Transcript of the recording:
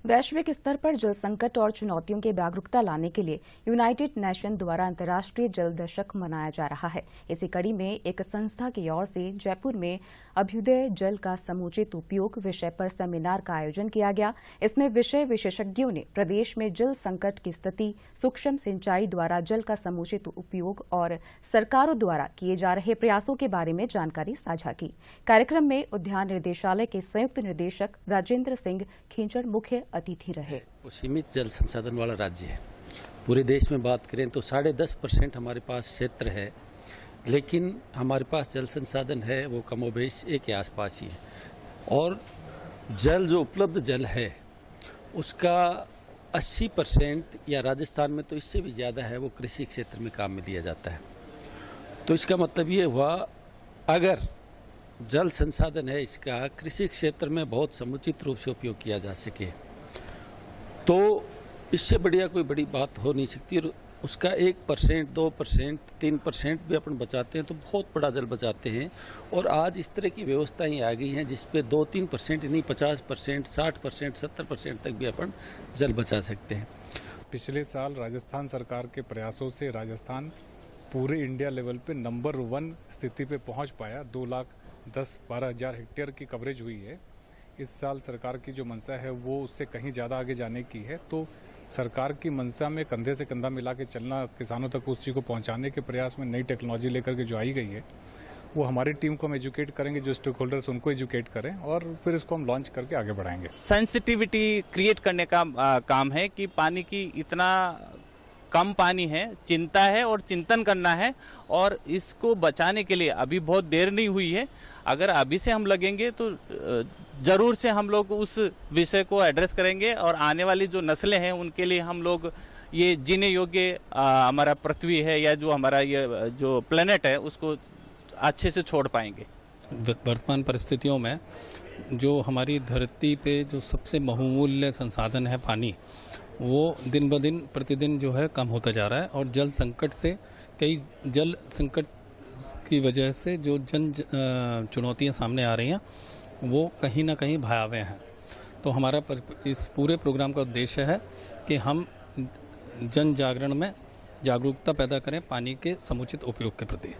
वैश्विक स्तर पर जल संकट और चुनौतियों की जागरूकता लाने के लिए यूनाइटेड नेशन द्वारा अंतर्राष्ट्रीय जल दशक मनाया जा रहा है। इसी कड़ी में एक संस्था की ओर से जयपुर में अभ्युदय जल का समुचित उपयोग विषय पर सेमिनार का आयोजन किया गया। इसमें विषय विशेषज्ञों ने प्रदेश में जल संकट की स्थिति, सूक्ष्म सिंचाई द्वारा जल का समुचित उपयोग और सरकारों द्वारा किए जा रहे प्रयासों के बारे में जानकारी साझा की। कार्यक्रम में उद्यान निदेशालय के संयुक्त निदेशक राजेंद्र सिंह खींचड़ मुख्य अतिथि रहे। वो सीमित जल संसाधन वाला राज्य है। पूरे देश में बात करें तो 10.5% हमारे पास क्षेत्र है, लेकिन हमारे पास जल संसाधन है वो कमोबेश एक के आसपास ही है। और जल जो उपलब्ध जल है उसका 80% या राजस्थान में तो इससे भी ज़्यादा है वो कृषि क्षेत्र में काम में लिया जाता है। तो इसका मतलब ये हुआ, अगर जल संसाधन है इसका कृषि क्षेत्र में बहुत समुचित रूप से उपयोग किया जा सके तो इससे बढ़िया कोई बड़ी बात हो नहीं सकती। और उसका 1%, 2%, 3% भी अपन बचाते हैं तो बहुत बड़ा जल बचाते हैं। और आज इस तरह की व्यवस्थाएं आ गई हैं जिसपे 2-3% नहीं 50%, 60%, 70% तक भी अपन जल बचा सकते हैं। पिछले साल राजस्थान सरकार के प्रयासों से राजस्थान पूरे इंडिया लेवल पे नंबर 1 स्थिति पे पहुंच पाया। 2,10,12,000 हेक्टेयर की कवरेज हुई है। इस साल सरकार की जो मंशा है वो उससे कहीं ज़्यादा आगे जाने की है। तो सरकार की मंशा में कंधे से कंधा मिला के चलना, किसानों तक उस चीज़ को पहुंचाने के प्रयास में नई टेक्नोलॉजी लेकर के जो आई गई है वो हमारी टीम को हम एजुकेट करेंगे, जो स्टेक होल्डर्स उनको एजुकेट करें और फिर इसको हम लॉन्च करके आगे बढ़ाएंगे। सेंसिटिविटी क्रिएट करने का काम है कि पानी की इतना कम पानी है, चिंता है और चिंतन करना है और इसको बचाने के लिए अभी बहुत देर नहीं हुई है। अगर अभी से हम लगेंगे तो जरूर से हम लोग उस विषय को एड्रेस करेंगे और आने वाली जो नस्लें हैं उनके लिए हम लोग ये जीने योग्य हमारा पृथ्वी है या जो हमारा ये जो प्लेनेट है उसको अच्छे से छोड़ पाएंगे। वर्तमान परिस्थितियों में जो हमारी धरती पे जो सबसे बहुमूल्य संसाधन है पानी, वो दिन ब दिन प्रतिदिन जो है कम होता जा रहा है। और जल संकट से कई जल संकट की वजह से जो चुनौतियां सामने आ रही हैं वो कहीं ना कहीं भयावह हैं। तो हमारा इस पूरे प्रोग्राम का उद्देश्य है कि हम जन जागरण में जागरूकता पैदा करें पानी के समुचित उपयोग के प्रति।